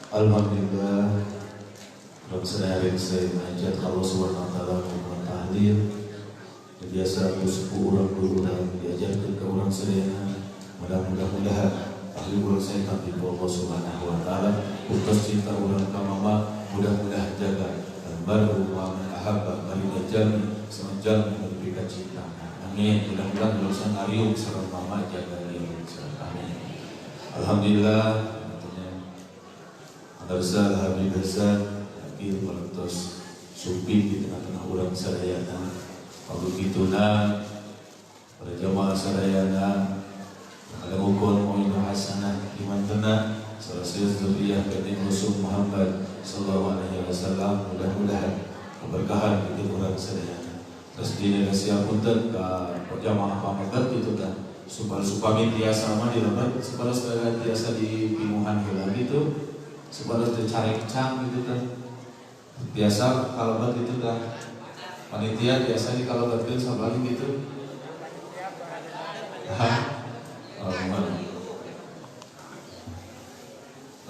Alhamdulillah, Rabbana rinse najat Allah subhanahu wa ta'ala dengan tahlil. Biasa sepuh orang dulu dan diajarkan ke orang sedaya. Mudah-mudahan ahli orang saya tapi Allah subhanahu wa ta'ala putus cinta orang ke mama. Mudah-mudahan jaga dan baru wa ahabba bari najami semenjal memberikan cinta. Amin. Mudah-mudahan urusan ariuk sareng mama jaga dia. Amin. Alhamdulillah. Arsal Habib Hasan Akhir Walantos Supi di tengah-tengah orang sadayana. Kalau gitulah pada jamaah sadayana ada mukon mu'inu hasanah iman tenang selesai zuriyah dari Rasul Muhammad sallallahu alaihi wasallam. Mudah-mudahan keberkahan di orang sadayana. Terus dini rahasia punten ke jamaah pamagat itu kan supaya tiasa mah dilakukan supaya segala tiasa di pimuhan hilang itu. Sebalas dicarek-cang gitu kan. Biasa kalabat itu kan panitia biasa di kalabatkan sama lagi gitu. Oh, mana?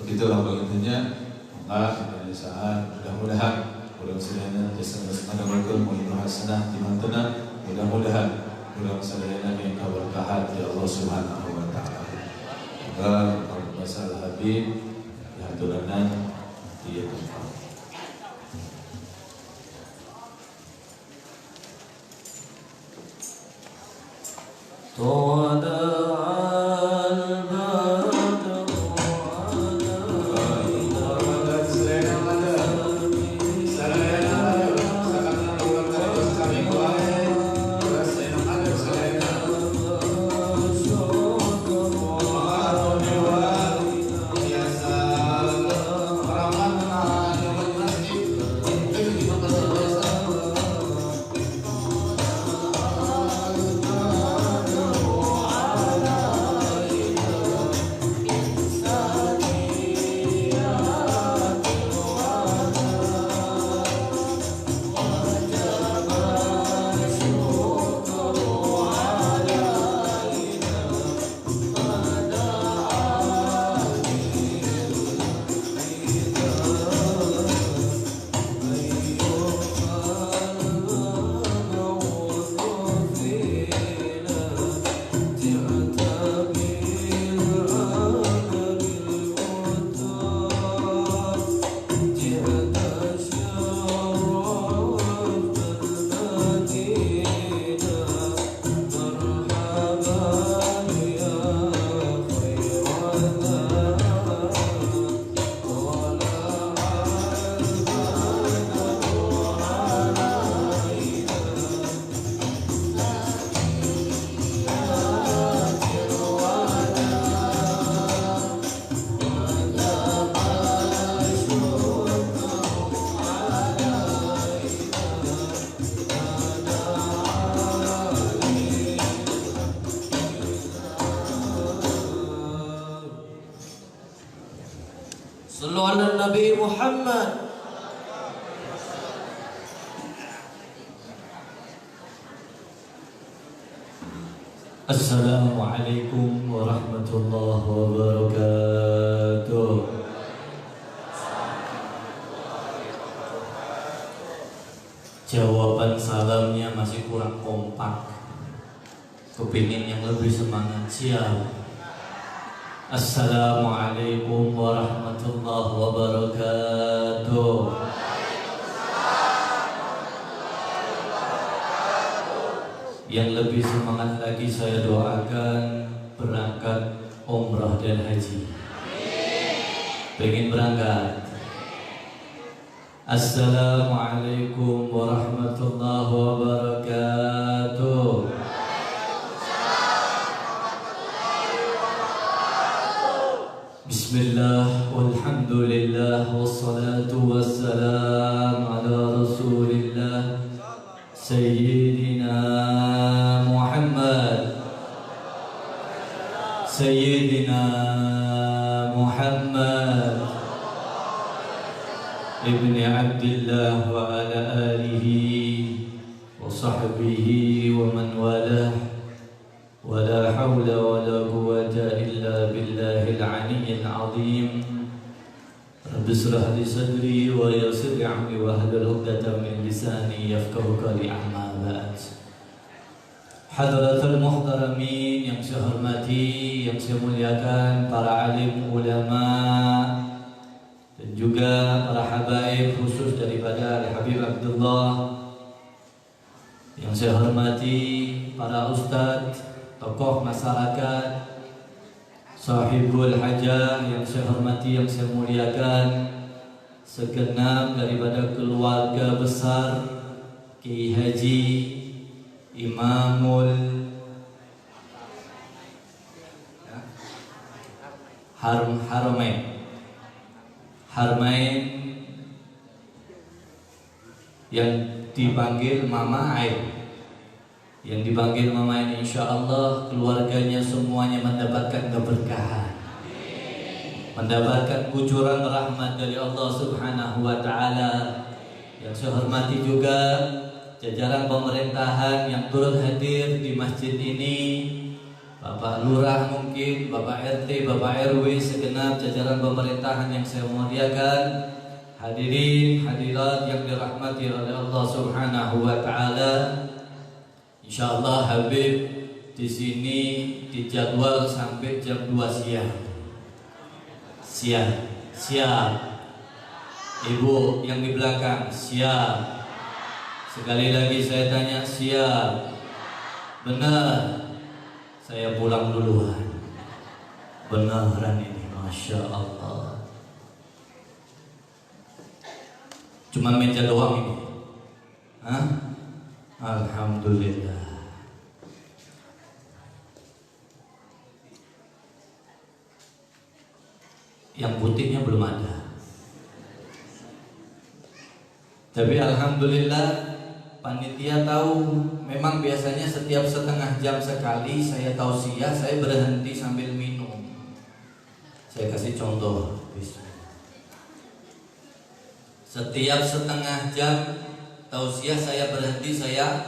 Begitu lah intinya. Maka pada saat mudah-mudahan sedayana jasa-jasa mereka mu'inu hasanah iman tenang. Mudah-mudahan sedayana yang keberkahan ya Allah subhanahu wa ta'ala. Maka masalah Habib Tulanan dia tempat. Sallu ala Nabi Muhammad. Assalamualaikum warahmatullahi wabarakatuh. Jawaban salamnya masih kurang kompak. Kepingin yang lebih semangat. Siap. Assalamualaikum warahmatullahi wabarakatuh. Yang lebih semangat lagi saya doakan berangkat umrah dan haji. Pengen berangkat. Assalamualaikum warahmatullahi wabarakatuh. Bismillah, walhamdulillah, wassalatu wassalam ala rasulillah Sayyidina Muhammad Ibni Abdillah wa ala alihi wa sahbihi wa man walah. ولا حول ولا قوة إلا بالله العلي العظيم رب اشرح لي صدري ويسر لي أمري واحلل عقدة من لساني يفقهوا قولي أما بعد. Hadratul muhtaramin yang saya hormati, yang saya muliakan, para alim ulama dan juga para habaib khusus daripada Habib Abdullah. Yang saya hormati para ustadz, tokoh masyarakat, sahibul hajah yang saya hormati, yang saya muliakan, segenap daripada keluarga besar Kiai Haji Imamul Haramain yang dipanggil Mama Ain. Yang dipanggil Mama Ain, insya Allah keluarganya semuanya mendapatkan keberkahan, mendapatkan kucuran rahmat dari Allah Subhanahu wa Ta'ala. Yang saya hormati juga jajaran pemerintahan yang turut hadir di masjid ini, Bapak Lurah mungkin, Bapak RT, Bapak RW, segenap jajaran pemerintahan yang saya muliakan, hadirin hadirat yang dirahmati oleh Allah Subhanahu wa Ta'ala. Insyaallah Habib di sini dijadwal sampai jam 2 siang. Siap. Ibu yang di belakang siap. Sekali lagi saya tanya, siap? Benar. Saya pulang duluan. Beneran ini, Masya Allah. Cuma meja doang ini. Hah? Alhamdulillah. Yang putihnya belum ada. Tapi alhamdulillah panitia tahu, memang biasanya setiap setengah jam sekali saya tausiah, saya berhenti sambil minum. Saya kasih contoh. Setiap setengah jam tausiah saya berhenti, saya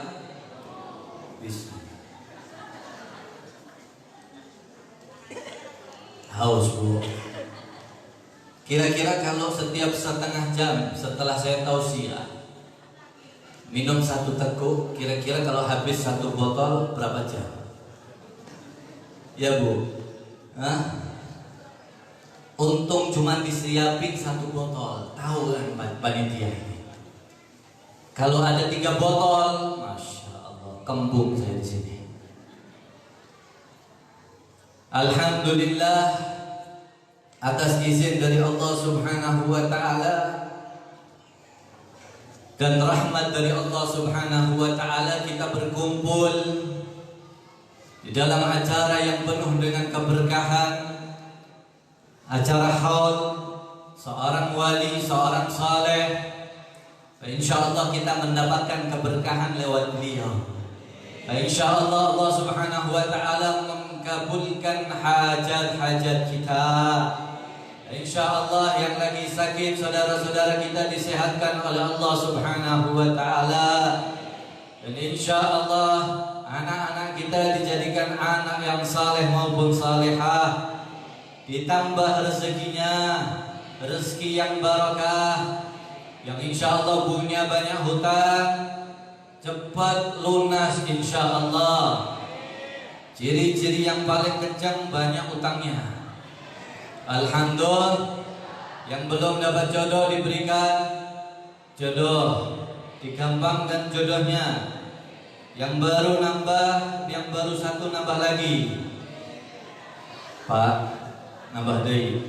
haus bu. Kira-kira kalau setiap setengah jam setelah saya tausiah minum satu teguk, kira-kira kalau habis satu botol berapa jam? Ya bu, hah? Untung cuma disiapin satu botol. Tahu kan panitia ini? Kalau ada 3 botol, Masya Allah, kembung saya di sini. Alhamdulillah, atas izin dari Allah Subhanahu wa Ta'ala dan rahmat dari Allah Subhanahu wa Ta'ala, kita berkumpul di dalam acara yang penuh dengan keberkahan, acara haul seorang wali, seorang saleh. InsyaAllah kita mendapatkan keberkahan lewat beliau. InsyaAllah Allah Subhanahu wa Ta'ala mengabulkan hajat-hajat kita. InsyaAllah yang lagi sakit, saudara-saudara kita disehatkan oleh Allah Subhanahu wa Ta'ala. Dan insyaallah anak-anak kita dijadikan anak yang saleh maupun salihah, ditambah rezekinya, rezeki yang barakah, yang insyaallah punya banyak hutang cepat lunas insyaallah. Ciri-ciri yang paling kencang banyak utangnya. Alhamdulillah, yang belum dapat jodoh diberikan jodoh, digampangkan jodohnya. Yang baru nambah, yang baru 1 nambah lagi. Pak, nambah deh.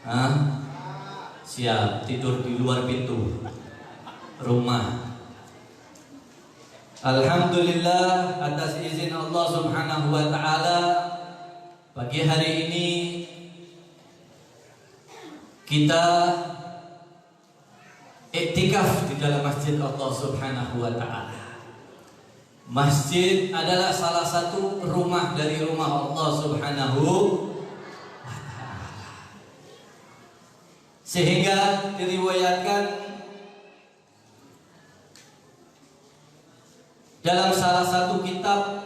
Hah? Siap, tidur di luar pintu rumah. Alhamdulillah, atas izin Allah Subhanahu wa Ta'ala, pagi hari ini kita iktikaf di dalam masjid Allah Subhanahu wa Ta'ala. Masjid adalah salah satu rumah dari rumah Allah Subhanahu wa Ta'ala. Sehingga diriwayatkan dalam salah satu kitab,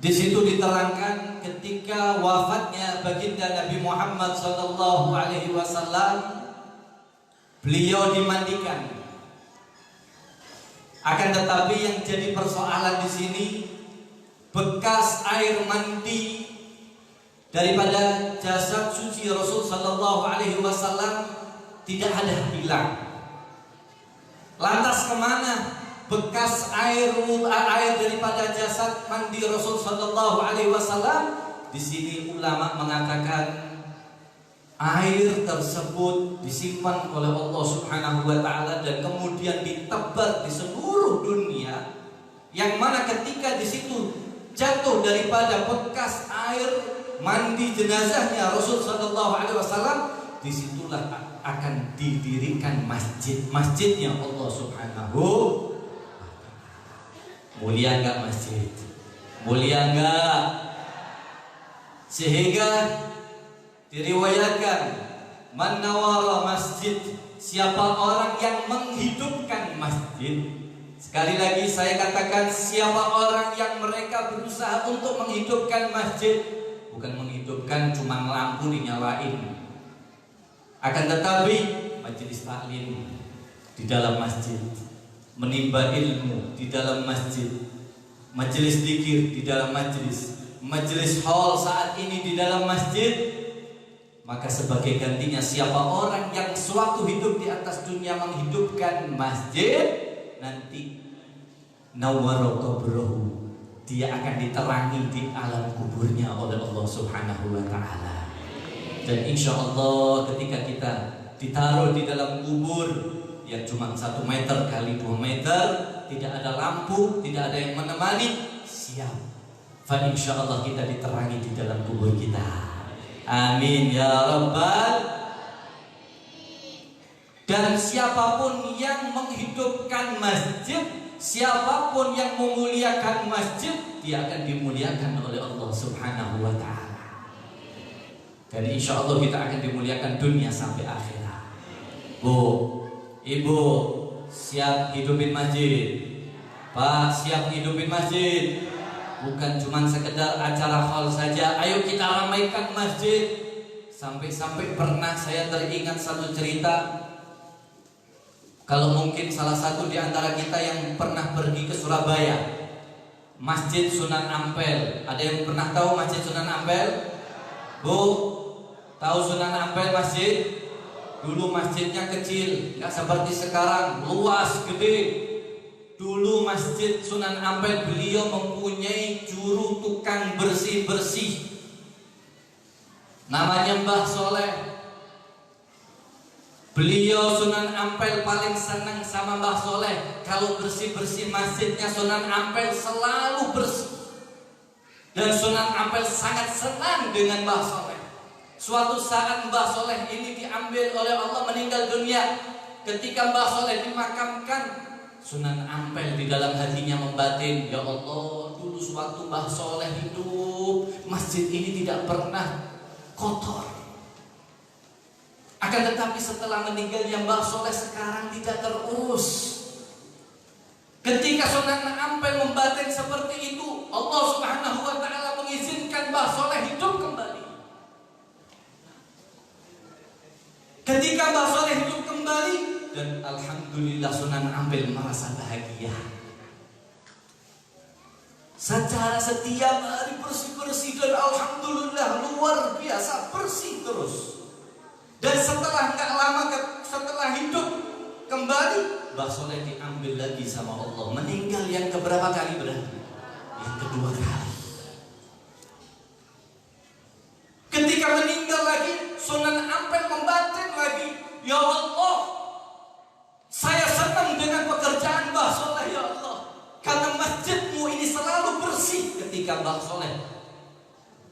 di situ diterangkan ketika wafatnya baginda Nabi Muhammad SAW, beliau dimandikan. Akan tetapi yang jadi persoalan di sini, bekas air mandi daripada jasad suci Rasul SAW tidak ada hilang. Lantas kemana bekas air daripada jasad mandi Rasul Sallallahu Alaihi Wasallam? Di sini ulama mengatakan air tersebut disimpan oleh Allah Subhanahu Wa Taala dan kemudian ditebar di seluruh dunia. Yang mana ketika di situ jatuh daripada bekas air mandi jenazahnya Rasul Sallallahu Alaihi Wasallam, disitulah akan didirikan masjidnya Allah Subhanahu. Mulia enggak masjid? Mulia enggak? Sehingga diriwayatkan, man nawara masjid, siapa orang yang menghidupkan masjid. Sekali lagi saya katakan, siapa orang yang mereka berusaha untuk menghidupkan masjid. Bukan menghidupkan cuma lampu dinyalain, akan tetapi majelis taklim di dalam masjid, menimba ilmu di dalam masjid, majelis zikir di dalam majelis hall saat ini di dalam masjid. Maka sebagai gantinya siapa orang yang sewaktu hidup di atas dunia menghidupkan masjid, nanti nawwara qabrahu, dia akan diterangi di alam kuburnya oleh Allah Subhanahu Wa Taala. Dan insya Allah ketika kita ditaruh di dalam kubur yang cuma 1 meter kali 2 meter, tidak ada lampu, tidak ada yang menemani, siap. Fa insya Allah kita diterangi di dalam kubur kita. Amin ya Rabbal. Dan siapapun yang menghidupkan masjid, siapapun yang memuliakan masjid, dia akan dimuliakan oleh Allah Subhanahu Wa Taala. Dan insya Allah kita akan dimuliakan dunia sampai akhirat. Bu, Ibu, siap hidupin masjid? Pak, siap hidupin masjid? Bukan cuma sekedar acara hall saja. Ayo kita ramaikan masjid. Sampai-sampai pernah saya teringat satu cerita. Kalau mungkin salah satu di antara kita yang pernah pergi ke Surabaya, Masjid Sunan Ampel. Ada yang pernah tahu Masjid Sunan Ampel? Bu, tahu Sunan Ampel masjid? Dulu masjidnya kecil, nggak seperti sekarang, luas, gede. Dulu Masjid Sunan Ampel beliau mempunyai juru tukang bersih-bersih, namanya Mbah Soleh. Beliau Sunan Ampel paling senang sama Mbah Soleh. Kalau bersih-bersih masjidnya Sunan Ampel selalu bersih. Dan Sunan Ampel sangat senang dengan Mbah Soleh. Suatu saat Mbah Soleh ini diambil oleh Allah, meninggal dunia. Ketika Mbah Soleh dimakamkan, Sunan Ampel di dalam hatinya membatin, ya Allah, dulu suatu Mbah Soleh hidup, masjid ini tidak pernah kotor. Akan tetapi setelah meninggalnya Mbah Soleh sekarang tidak terurus. Ketika Sunan Ampel membatin seperti itu, Allah Subhanahu Wa Taala mengizinkan Mbah Soleh hidup kembali. Ketika Mbah Soleh hidup kembali, dan alhamdulillah Sunan Ampel merasa bahagia. Secara setiap hari bersih-bersih dan alhamdulillah luar biasa bersih terus. Dan setelah nggak lama setelah hidup kembali, Mbah Soleh diambil lagi sama Allah. Meninggal yang keberapa kali berarti? Yang kedua kali. Ketika meninggal lagi, Sunan Ampel membatin lagi, ya Allah, saya senang dengan pekerjaan Mbah Soleh ya Allah, karena masjidmu ini selalu bersih. Ketika Mbah Soleh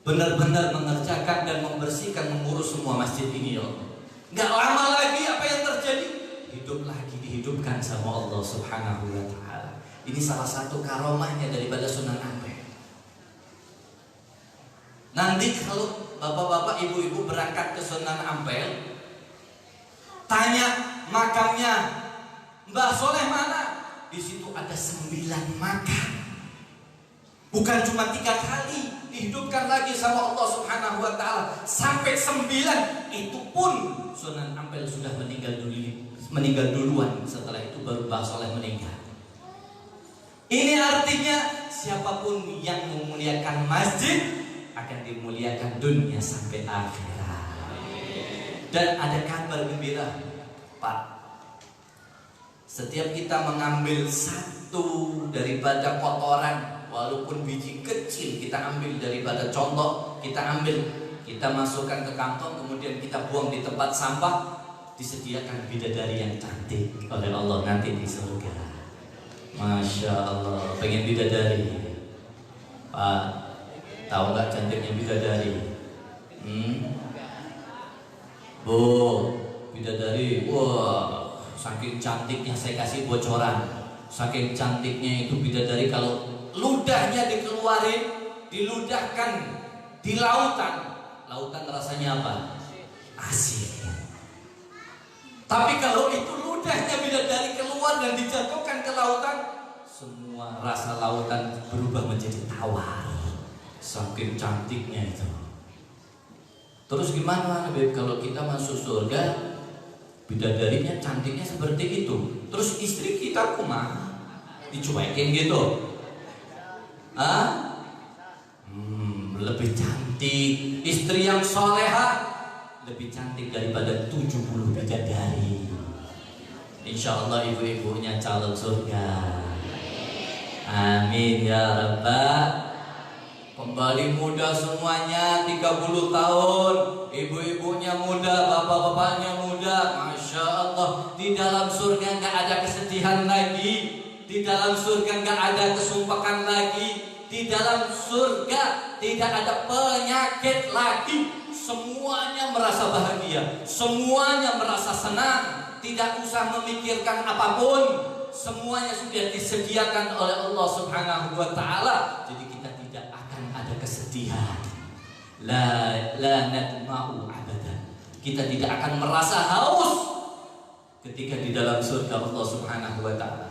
benar-benar mengerjakan dan membersihkan, mengurus semua masjid ini ya Allah, nggak lama lagi apa yang terjadi? Hidup lagi, dihidupkan sama Allah Subhanahu Wa Taala. Ini salah satu karomahnya daripada Sunan Ampel. Nanti kalau bapak-bapak, ibu-ibu berangkat ke Sunan Ampel, tanya makamnya Mbah Soleh mana? Di situ ada 9 makam. Bukan cuma 3 kali dihidupkan lagi sama Allah Subhanahu wa taala, sampai 9. Itu pun Sunan Ampel sudah meninggal duluan. Setelah itu baru Mbah Soleh meninggal. Ini artinya siapapun yang memuliakan masjid akan dimuliakan dunia sampai akhirat. Dan ada kabar gembira, Pak. Setiap kita mengambil satu daripada kotoran, walaupun biji kecil, kita ambil daripada contoh, kita ambil, kita masukkan ke kantong, kemudian kita buang di tempat sampah, disediakan bidadari yang cantik oleh Allah nanti di surga. Masya Allah, pengen bidadari, Pak? Tahu nggak cantiknya bidadari? Bu, bidadari, wah, saking cantiknya, saya kasih bocoran. Saking cantiknya itu bidadari, kalau ludahnya dikeluarin, diludahkan di lautan, lautan rasanya apa? Asin. Tapi kalau itu ludahnya bidadari keluar dan dijatuhkan ke lautan, semua rasa lautan berubah menjadi tawar. Saking cantiknya itu. Terus gimana Beb kalau kita masuk surga, bidadarinya cantiknya seperti itu, terus istri kita kumaha? Dicuekin gitu? Lebih cantik. Istri yang soleha lebih cantik daripada 70 bidadari. Insya Allah ibu-ibunya calon surga. Amin ya Rabbal. Kembali muda semuanya, 30 tahun. Ibu-ibunya muda, bapak-bapaknya muda. Masya Allah. Di dalam surga gak ada kesedihan lagi. Di dalam surga gak ada kesumpakan lagi. Di dalam surga tidak ada penyakit lagi. Semuanya merasa bahagia, semuanya merasa senang, tidak usah memikirkan apapun. Semuanya sudah disediakan oleh Allah Subhanahu wa taala. Jadi kita tidak akan ada kesedihan. La nadma'u abadan. Kita tidak akan merasa haus ketika di dalam surga Allah Subhanahu wa taala.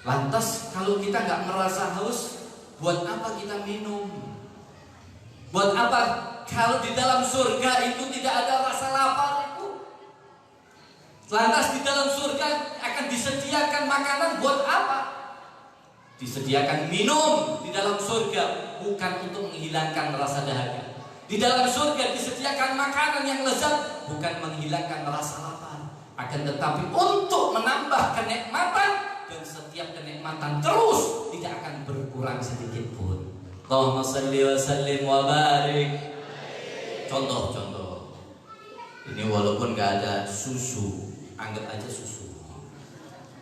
Lantas kalau kita nggak merasa haus, buat apa kita minum? Buat apa kalau di dalam surga itu tidak ada rasa lapar itu? Lantas di dalam surga akan disediakan makanan buat apa? Disediakan minum di dalam surga, bukan untuk menghilangkan rasa dahaga. Di dalam surga disediakan makanan yang lezat, bukan menghilangkan rasa lapar, akan tetapi untuk menambah kenikmatan, dan setiap kenikmatan terus tidak akan berkurang sedikit pun. Allahumma salli wa sallim wa barik. Contoh. Ini walaupun gak ada susu, anggap aja susu.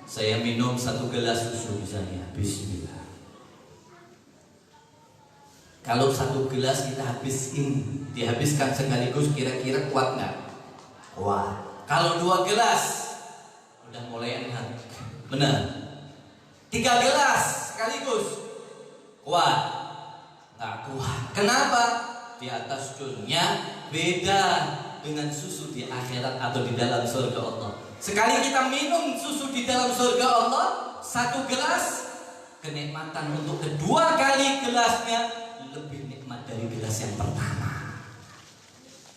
Saya minum 1 gelas susu misalnya, bismillah. Kalau 1 gelas kita dihabiskan sekaligus, kira-kira kuat nggak? Kuat. Kalau 2 gelas, udah mulai enak. Benar. 3 gelas sekaligus, kuat? Nggak kuat. Kenapa? Di atas dunia beda dengan susu di akhirat atau di dalam surga Allah. Sekali kita minum susu di dalam surga Allah, 1 gelas, kenikmatan untuk kedua kali gelasnya lebih nikmat dari gelas yang pertama.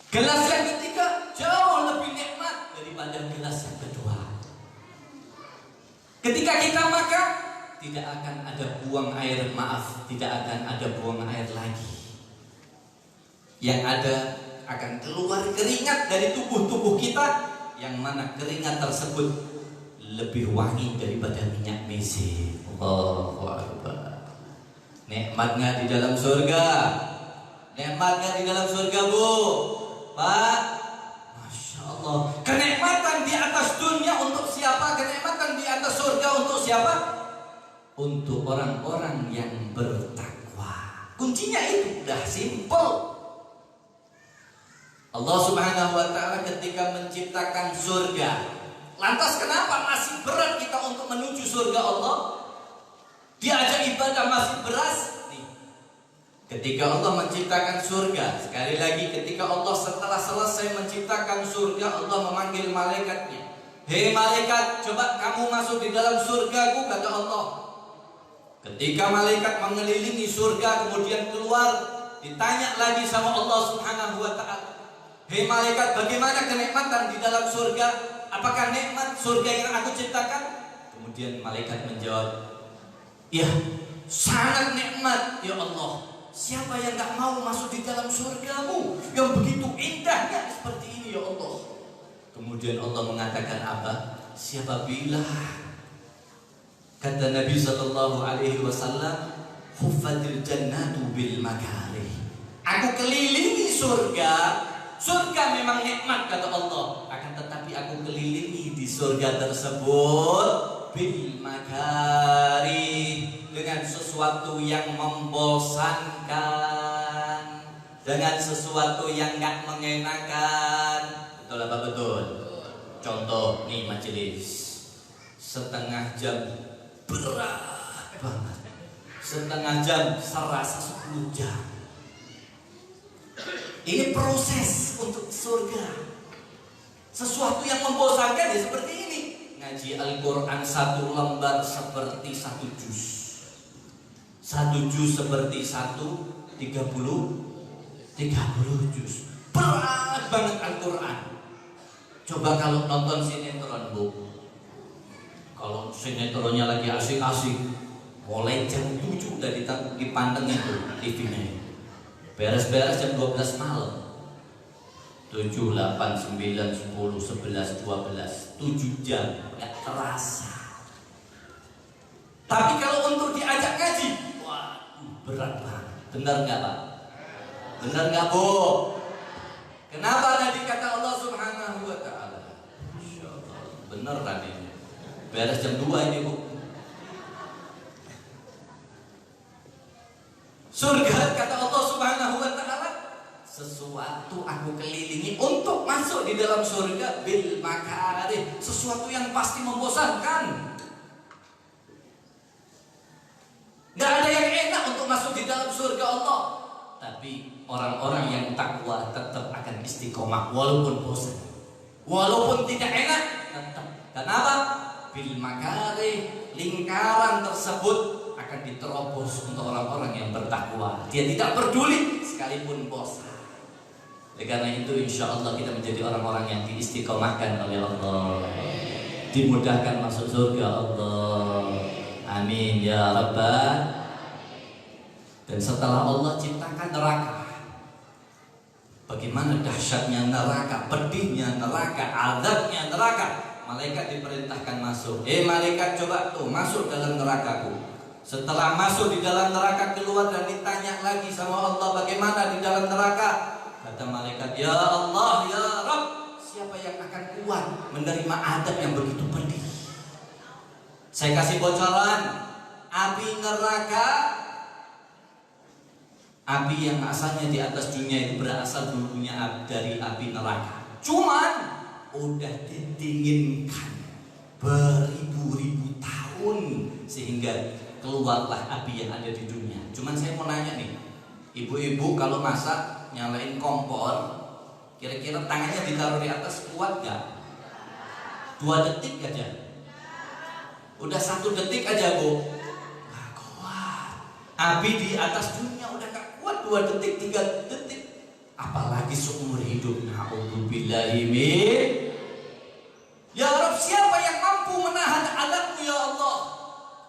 Gelas yang ketiga jauh lebih nikmat daripada gelas yang kedua. Ketika kita makan, tidak akan ada buang air, tidak akan ada buang air lagi. Yang ada akan keluar keringat dari tubuh kita, yang mana keringat tersebut lebih wangi daripada minyak mizin. Allahu Akbar. Nikmatnya di dalam surga. Nikmatnya di dalam surga, Bu. Pak. Masya Allah. Kenikmatan di atas dunia untuk siapa? Kenikmatan di atas surga untuk siapa? Untuk orang-orang yang bertakwa. Kuncinya itu udah simple. Allah Subhanahu wa taala ketika menciptakan surga, lantas kenapa masih berat kita untuk menuju surga Allah? Diajak ibadah masih berat nih. Ketika Allah menciptakan surga, sekali lagi ketika Allah setelah selesai menciptakan surga, Allah memanggil malaikatnya. Hei malaikat, coba kamu masuk di dalam surgaku, kata Allah. Ketika malaikat mengelilingi surga kemudian keluar, ditanya lagi sama Allah Subhanahu wa taala, "Hei malaikat, bagaimana kenikmatan di dalam surga? Apakah nikmat surga yang aku ciptakan?" Kemudian malaikat menjawab, "Ya, sangat nikmat ya Allah. Siapa yang gak mau masuk di dalam surgamu yang begitu indahnya seperti ini ya Allah?" Kemudian Allah mengatakan apa? "Siapa bilang?" Kata Nabi sallallahu alaihi wasallam, "Huffatil jannatu bil makarih." Aku kelilingi surga. Surga memang nikmat kata Allah, akan tetapi aku kelilingi di surga tersebut bil makarih, dengan sesuatu yang membosankan, dengan sesuatu yang gak mengenakan. Betul apa betul? Contoh nih majelis, setengah jam berat banget, setengah jam serasa 10 jam. Ini proses untuk surga. Sesuatu yang membosankan ya seperti ini. Ngaji Al-Quran 1 lembar seperti 1 juz. 1 juz seperti 30 juz. Berat banget Al-Quran. Coba kalau nonton sinetron, Bu. Kalau sinetronnya lagi asik-asik, mulai jam 7 udah dipanteng itu TV-nya. Beres-beres jam 12 malam. 7, 8, 9, 10, 11, 12 7 jam, gak terasa. Tapi kalau untuk diajak ngaji, wah berat banget. Benar gak Pak? Benar gak Bu? Kenapa tadi kata Allah Subhanahu wa ta'ala? Masya Allah, bener kan ini? Beres jam 2 ini Bu. Surga kata Allah Subhanahu wa ta'ala, sesuatu aku kelilingi untuk masuk di dalam surga bil makarih, sesuatu yang pasti membosankan. Gak ada yang enak untuk masuk di dalam surga Allah. Tapi orang-orang yang takwa tetap akan istiqomah walaupun bosan, walaupun tidak enak, tetap. Kenapa? Bil makarih, lingkaran tersebut akan diterobos untuk orang-orang yang bertakwa. Dia tidak peduli sekalipun bosan. Oleh karena itu insya Allah kita menjadi orang-orang yang diistiqomahkan oleh Allah, dimudahkan masuk surga Allah. Amin ya Rabbal. Dan setelah Allah ciptakan neraka, bagaimana dahsyatnya neraka, pedihnya neraka, azabnya neraka. Malaikat diperintahkan masuk. Malaikat coba tuh masuk dalam nerakaku. Setelah masuk di dalam neraka keluar dan ditanya lagi sama Allah bagaimana di dalam neraka. Kata malaikat, "Ya Allah, ya Rabb, siapa yang akan kuat menerima adab yang begitu pedih?" Saya kasih bocoran, api neraka, api yang asalnya di atas dunia itu berasal dulunya dari api neraka. Cuman udah didinginkan beribu-ribu tahun sehingga keluarlah api yang ada di dunia. Cuman saya mau nanya nih, ibu-ibu kalau masak nyalain kompor, kira-kira tangannya ditaruh di atas kuat gak? 2 detik aja. Udah 1 detik aja Bu, gak kuat. Api di atas dunia udah gak kuat 2 detik, 3 detik, apalagi seumur hidup. Na'udzubillahi min. Ya Rabb, siapa yang mampu menahan azabmu ya Allah?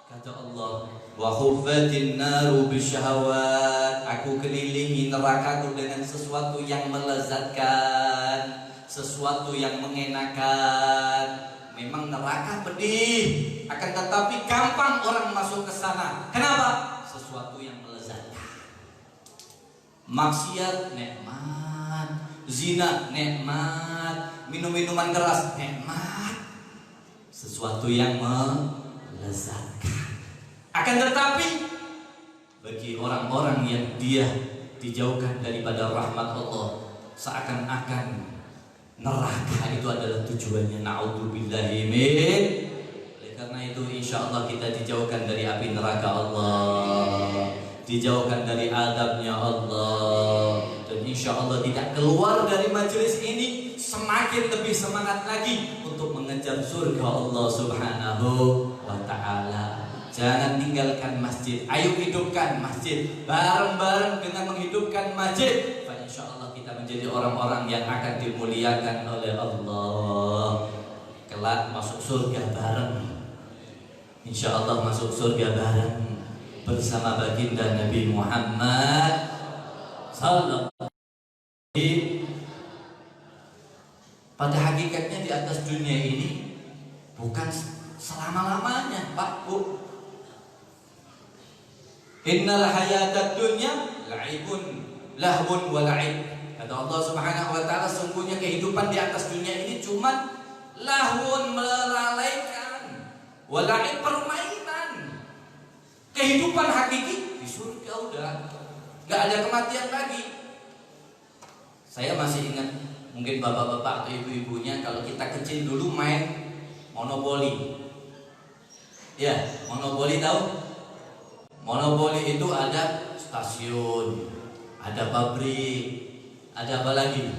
Kata Allah, wa khuffatin naru bisyahawat. Aku kelilingi nerakaku dengan sesuatu yang melezatkan, sesuatu yang mengenakan. Memang neraka pedih, akan tetapi gampang orang masuk ke sana. Kenapa? Sesuatu yang melezatkan. Maksiat nikmat, zina nikmat, minum-minuman keras nikmat, sesuatu yang melezatkan. Akan tetapi bagi orang-orang yang dia dijauhkan daripada rahmat Allah, seakan-akan neraka itu adalah tujuannya. Na'udzubillahi min. Oleh karena itu insya Allah kita dijauhkan dari api neraka Allah, dijauhkan dari adabnya Allah, dan insya Allah tidak keluar dari majelis ini semakin lebih semangat lagi untuk mengejar surga Allah Subhanahu wa ta'ala. Jangan tinggalkan masjid. Ayo hidupkan masjid. Bareng-bareng dengan menghidupkan masjid, insya Allah kita menjadi orang-orang yang akan dimuliakan oleh Allah. Kelak masuk surga bareng. Insya Allah masuk surga bareng bersama baginda Nabi Muhammad sallallahu alaihi wasallam. Pada hakikatnya di atas dunia ini bukan selama-lamanya, Pak Bu. Innal hayatad dunya la'ibun lahun wa la'ib. Kata Allah Subhanahu wa taala, sungguhnya kehidupan di atas dunia ini cuma lahun, melalaikan, wa la'ib, permainan. Kehidupan hakiki di surga udah enggak ada kematian lagi. Saya masih ingat, mungkin bapak-bapak atau ibu-ibunya kalau kita kecil dulu main monopoli. Ya, monopoli tahu? Monopoli itu ada stasiun, ada pabrik, ada apa lagi?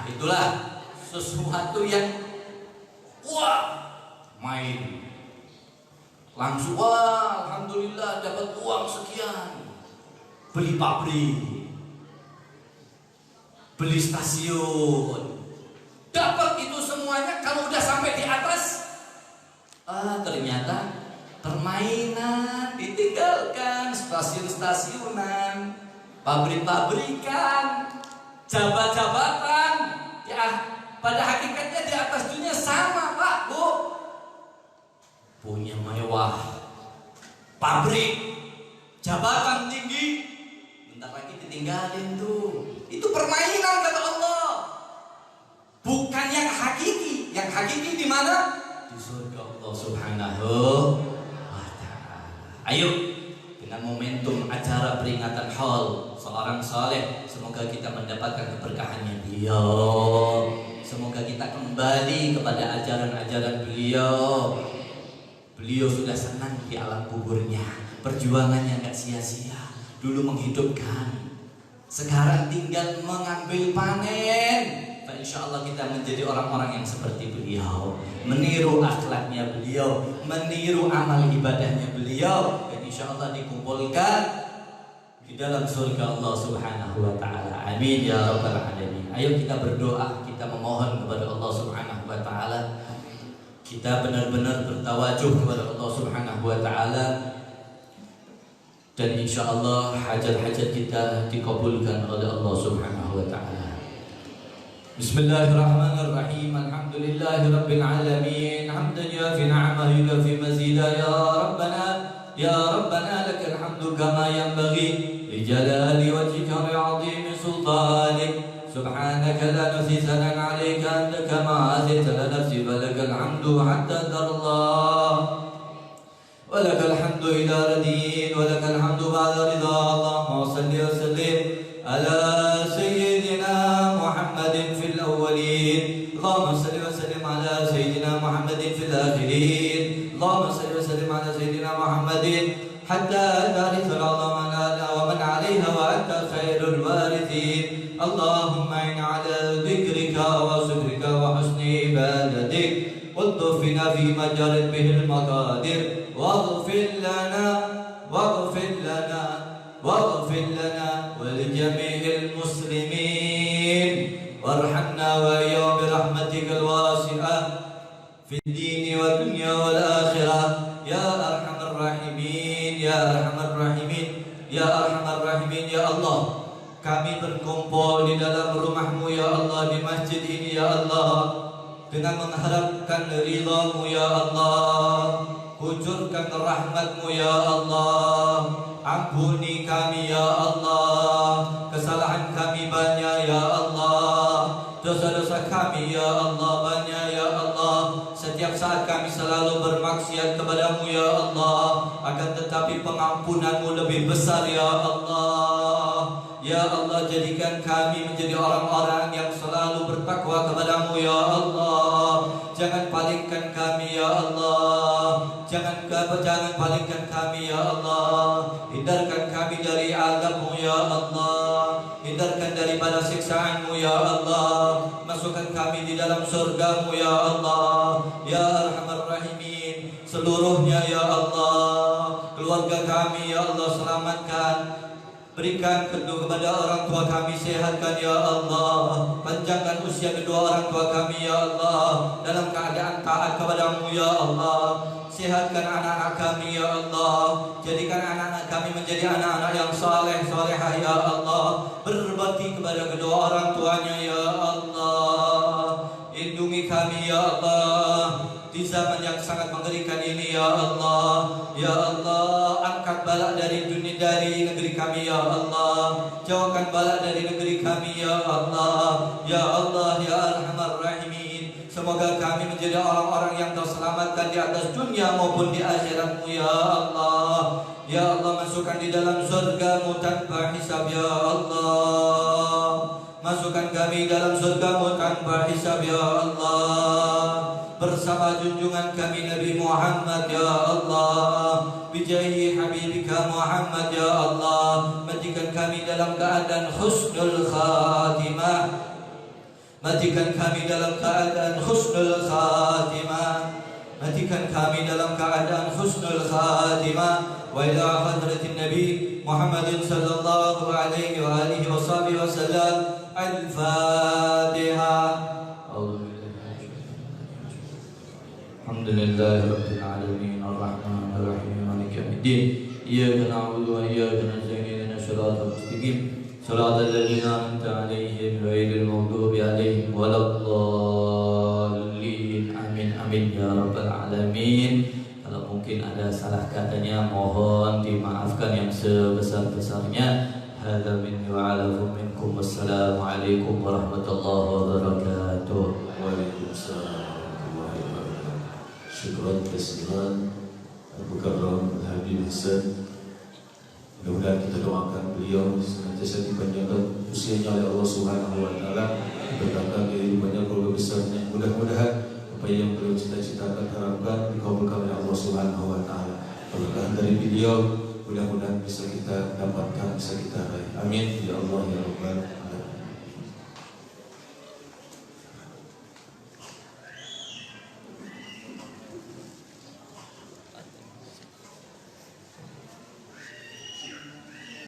Itulah sesuatu yang wah, main langsung, wah, alhamdulillah dapat uang sekian, beli pabrik, beli stasiun, dapat itu semuanya. Kalau udah sampai di atas, ternyata permainan ditinggalkan, stasiun-stasiunan, pabrik-pabrikan, jabat-jabatan. Ya, pada hakikatnya di atas dunia sama, Pak Bu. Punya mewah, pabrik, jabatan tinggi, bentar lagi ditinggalin tuh. Itu permainan kata Allah. Bukan yang hakiki. Yang hakiki di mana? Di surga Allah Subhanahu wa ta'ala. Ayo, dengan momentum acara peringatan haul seorang saleh, semoga kita mendapatkan keberkahannya beliau. Semoga kita kembali kepada ajaran-ajaran beliau. Beliau sudah senang di alam kuburnya. Perjuangannya gak sia-sia. Dulu menghidupkan, sekarang tinggal mengambil panen. Insya Allah kita menjadi orang-orang yang seperti beliau, meniru akhlaknya beliau, meniru amal ibadahnya beliau, dan insya Allah dikumpulkan di dalam surga Allah Subhanahu wa ta'ala. Amin ya rabbal alamin. Ayo kita berdoa, kita memohon kepada Allah Subhanahu wa ta'ala. Kita benar-benar bertawajuh kepada Allah Subhanahu wa ta'ala, dan insya Allah hajat-hajat kita dikabulkan oleh Allah Subhanahu wa ta'ala. Bismillahirrahmanirrahim. Alhamdulillahi rabbil alamin. Hamdan yafi ni'amahu yukafi mazida. Ya Rabbana lakal hamdu kama yanbaghi li jalali wajhika wa 'azimi sultanik. Subhanaka la nuhsi sanan 'alaika anta kama athayta ala nafsi, falakal hamdu hatta tardah. Walakal hamdu idza radit, walakal hamdu ba'da ridha. Allahumma shalli wa sallim ala sayyidina Muhammadin fil awwalin. Allahumma shalli wa sallim ala sayyidina Muhammadin fil akhirin. Allahumma shalli wa sallim ala sayyidina Muhammadin hatta tarithul 'azama wa man 'alayha wa anta khairul warithin. Allahumma inna ala dhikrika wa syukrika wa husni ibadatik. والطف بنا فيما جرت به المقادير، واغفر لنا ولجميع المسلمين، وارحمنا وإياهم برحمتك الواسعة في الدين والدنيا والآخرة يا أرحم الراحمين يا أرحم الراحمين يا أرحم الراحمين. Ya Allah, kami berkumpul di dalam rumah-Mu ya Allah, di masjid ini ya Allah, dengan mengharapkan ridha-Mu ya Allah. Kucurkan rahmat-Mu ya Allah. Ampuni kami ya Allah. Kesalahan kami banyak ya Allah. Dosa-dosa kami ya Allah banyak ya Allah. Setiap saat kami selalu bermaksiat kepada-Mu ya Allah. Akan tetapi pengampunan-Mu lebih besar ya Allah. Ya Allah, jadikan kami menjadi orang-orang yang selalu bertakwa kepada-Mu ya Allah. Jangan palingkan kami ya Allah. Jangan palingkan kami ya Allah. Hindarkan kami dari azab-Mu ya Allah. Hindarkan daripada siksaanmu ya Allah. Masukkan kami di dalam surgamu ya Allah, ya Arhamar Rahimin. Seluruhnya ya Allah, keluarga kami ya Allah selamatkan. Berikan kepada orang tua kami, sehatkan ya Allah. Panjangkan usia kedua orang tua kami ya Allah, dalam keadaan taat kepadamu ya Allah. Sehatkan anak-anak kami ya Allah. Jadikan anak-anak kami menjadi anak-anak yang saleh salehah ya Allah. Berbakti kepada kedua orang tuanya ya Allah. Lindungi kami ya Allah di zaman yang sangat mengerikan ini ya Allah. Ya Allah, angkat bala dari dunia, dari negeri kami ya Allah. Jauhkan bala dari negeri kami ya Allah. Ya Allah, ya Arhamar Rahimin. Semoga kami menjadi orang-orang yang terselamatkan di atas dunia maupun di akhiratmu ya Allah. Ya Allah, masukkan di dalam surgamu tanpa hisab ya Allah. Masukkan kami dalam surgamu tanpa hisab ya Allah. Bersama junjungan kami Nabi Muhammad ya Allah. Bijahi Habibika Muhammad ya Allah. Matikan kami dalam keadaan husnul khatimah. Matikan kami dalam keadaan husnul khatimah. Matikan kami dalam keadaan husnul khatimah. Wa ila hadratin Nabi Muhammadin sallallahu alaihi wa alihi wa sahbihi wa sallam. Al-Fatihah. Alhamdulillahi Rabbil Alamin Ar-Rahman Ar-Rahim Maliki Yawmiddin Iyyaka na'budu wa iyyaka nasta'in Ihdinas siratal mustaqim Siratal ladzina an'amta 'alaihim ghairil maghdubi 'alaihim waladdallin. Amin amin ya rabbal alamin. Kalau mungkin ada salah katanya mohon dimaafkan yang sebesar-besarnya. Hadza minni wa 'alaikum minkum. Wassalamualaikum warahmatullahi wabarakatuh. Waalaikumsalam. Syukran kasihan Al-Mukarram Al-Habib Hasan. Mudah-mudahan kita doakan beliau senantiasa dipanjangkan usianya oleh Allah Subhanahu wa taala, berkah kehidupannya keluarga besarnya. Mudah-mudahan apa yang beliau cita-citakan harapkan dikabulkan oleh Allah Subhanahu wa taala. Berkah dari beliau mudah-mudahan bisa kita dapatkan, bisa kita raih. Amin ya Allah ya rabbal alamin.